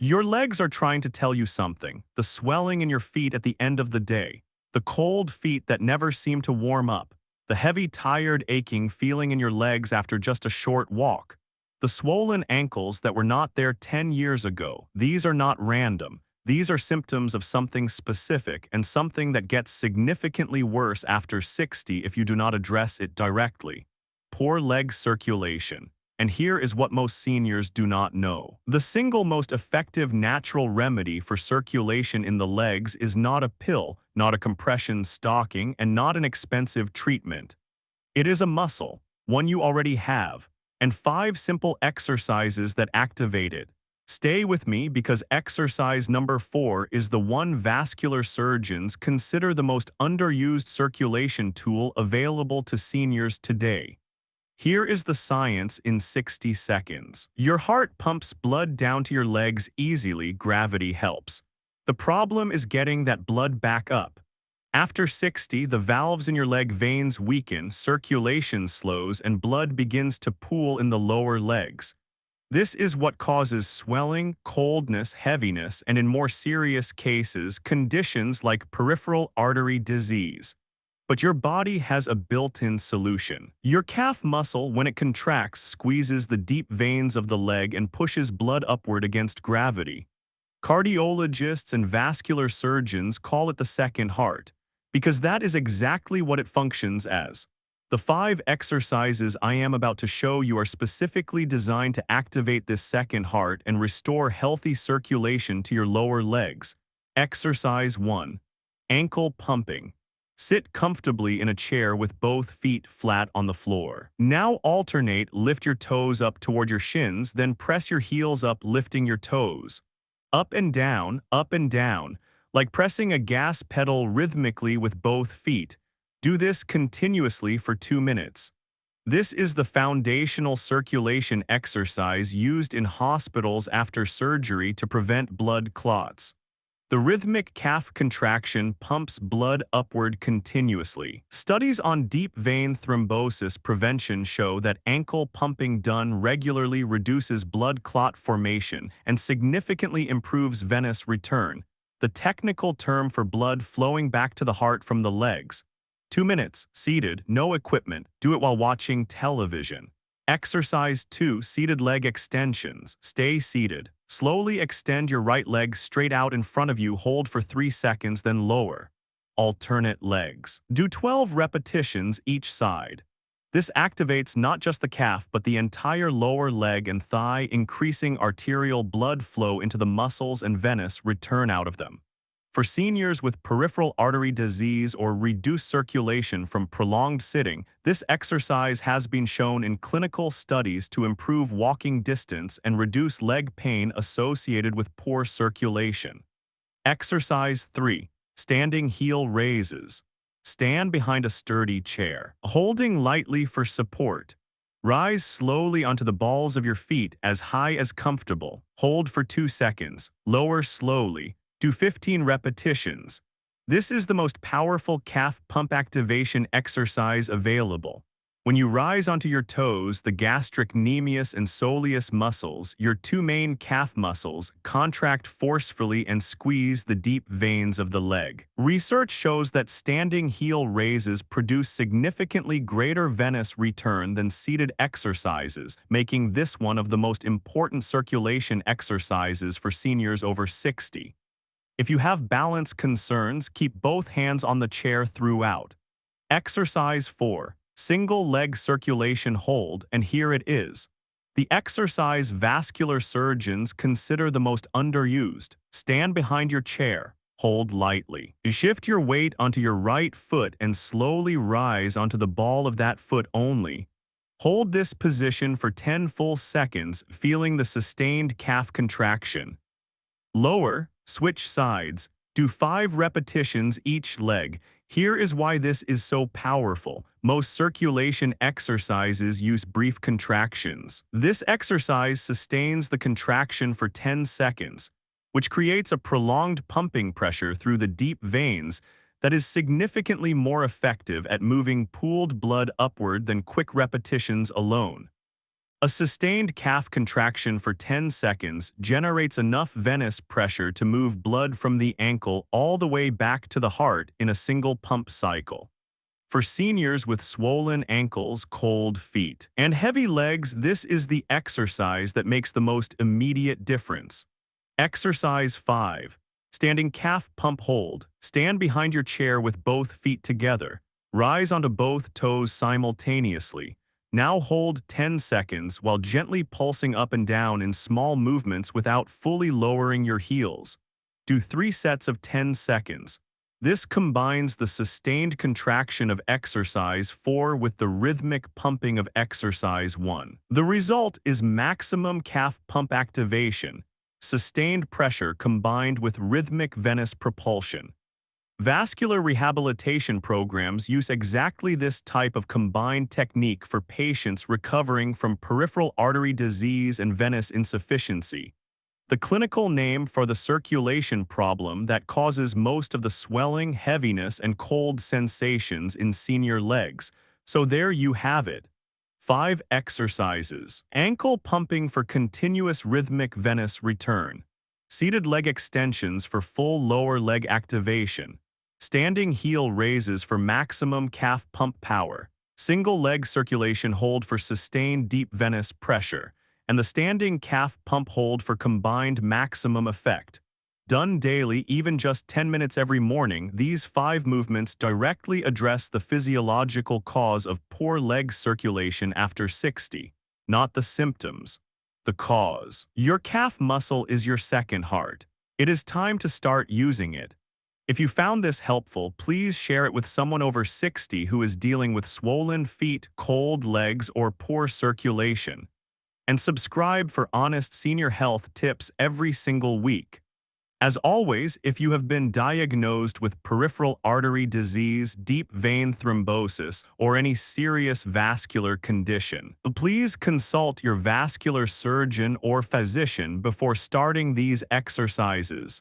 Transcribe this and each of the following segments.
Your legs are trying to tell you something. The swelling in your feet at the end of the day. The cold feet that never seem to warm up. The heavy, tired, aching feeling in your legs after just a short walk. The swollen ankles that were not there 10 years ago. These are not random. These are symptoms of something specific and something that gets significantly worse after 60 if you do not address it directly. Poor leg circulation. And here is what most seniors do not know. The single most effective natural remedy for circulation in the legs is not a pill, not a compression stocking, and not an expensive treatment. It is a muscle, one you already have, and 5 simple exercises that activate it. Stay with me because exercise number 4 is the one vascular surgeons consider the most underused circulation tool available to seniors today. Here is the science in 60 seconds. Your heart pumps blood down to your legs easily, gravity helps. The problem is getting that blood back up. After 60, the valves in your leg veins weaken, circulation slows, and blood begins to pool in the lower legs. This is what causes swelling, coldness, heaviness, and in more serious cases, conditions like peripheral artery disease. But your body has a built-in solution. Your calf muscle, when it contracts, squeezes the deep veins of the leg and pushes blood upward against gravity. Cardiologists and vascular surgeons call it the second heart, because that is exactly what it functions as. The 5 exercises I am about to show you are specifically designed to activate this second heart and restore healthy circulation to your lower legs. Exercise 1. Ankle pumping. Sit comfortably in a chair with both feet flat on the floor. Now alternate, lift your toes up toward your shins, then press your heels up, lifting your toes. Up and down, like pressing a gas pedal rhythmically with both feet. Do this continuously for 2 minutes. This is the foundational circulation exercise used in hospitals after surgery to prevent blood clots. The rhythmic calf contraction pumps blood upward continuously. Studies on deep vein thrombosis prevention show that ankle pumping done regularly reduces blood clot formation and significantly improves venous return, the technical term for blood flowing back to the heart from the legs. 2 minutes, seated, no equipment. Do it while watching television. Exercise 2, seated leg extensions. Stay seated. Slowly extend your right leg straight out in front of you. Hold for 3 seconds, then lower. Alternate legs. Do 12 repetitions each side. This activates not just the calf but the entire lower leg and thigh, increasing arterial blood flow into the muscles and venous return out of them. For seniors with peripheral artery disease or reduced circulation from prolonged sitting, this exercise has been shown in clinical studies to improve walking distance and reduce leg pain associated with poor circulation. Exercise 3. Standing heel raises. Stand behind a sturdy chair, holding lightly for support. Rise slowly onto the balls of your feet as high as comfortable. Hold for 2 seconds. Lower slowly. Do 15 repetitions. This is the most powerful calf pump activation exercise available. When you rise onto your toes, the gastrocnemius and soleus muscles, your 2 main calf muscles, contract forcefully and squeeze the deep veins of the leg. Research shows that standing heel raises produce significantly greater venous return than seated exercises, making this one of the most important circulation exercises for seniors over 60. If you have balance concerns, keep both hands on the chair throughout. Exercise 4. Single leg circulation hold, and here it is. The exercise vascular surgeons consider the most underused. Stand behind your chair. Hold lightly. Shift your weight onto your right foot and slowly rise onto the ball of that foot only. Hold this position for 10 full seconds, feeling the sustained calf contraction. Lower. Switch sides. Do 5 repetitions each leg. Here is why this is so powerful. Most circulation exercises use brief contractions. This exercise sustains the contraction for 10 seconds, which creates a prolonged pumping pressure through the deep veins that is significantly more effective at moving pooled blood upward than quick repetitions alone. A sustained calf contraction for 10 seconds generates enough venous pressure to move blood from the ankle all the way back to the heart in a single pump cycle. For seniors with swollen ankles, cold feet, and heavy legs, this is the exercise that makes the most immediate difference. Exercise 5. Standing calf pump hold. Stand behind your chair with both feet together. Rise onto both toes simultaneously. Now hold 10 seconds while gently pulsing up and down in small movements without fully lowering your heels. Do 3 sets of 10 seconds. This combines the sustained contraction of exercise 4 with the rhythmic pumping of exercise 1. The result is maximum calf pump activation, sustained pressure combined with rhythmic venous propulsion. Vascular rehabilitation programs use exactly this type of combined technique for patients recovering from peripheral artery disease and venous insufficiency, the clinical name for the circulation problem that causes most of the swelling, heaviness, and cold sensations in senior legs. So there you have it. 5 exercises. Ankle pumping for continuous rhythmic venous return. Seated leg extensions for full lower leg activation. Standing heel raises for maximum calf pump power. Single leg circulation hold for sustained deep venous pressure, and the standing calf pump hold for combined maximum effect. Done daily, even just 10 minutes every morning, these 5 movements directly address the physiological cause of poor leg circulation after 60, not the symptoms. The cause. Your calf muscle is your second heart. It is time to start using it. If you found this helpful, please share it with someone over 60 who is dealing with swollen feet, cold legs, or poor circulation. And subscribe for honest senior health tips every single week. As always, if you have been diagnosed with peripheral artery disease, deep vein thrombosis, or any serious vascular condition, please consult your vascular surgeon or physician before starting these exercises.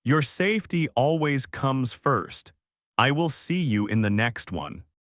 Your safety always comes first. I will see you in the next one.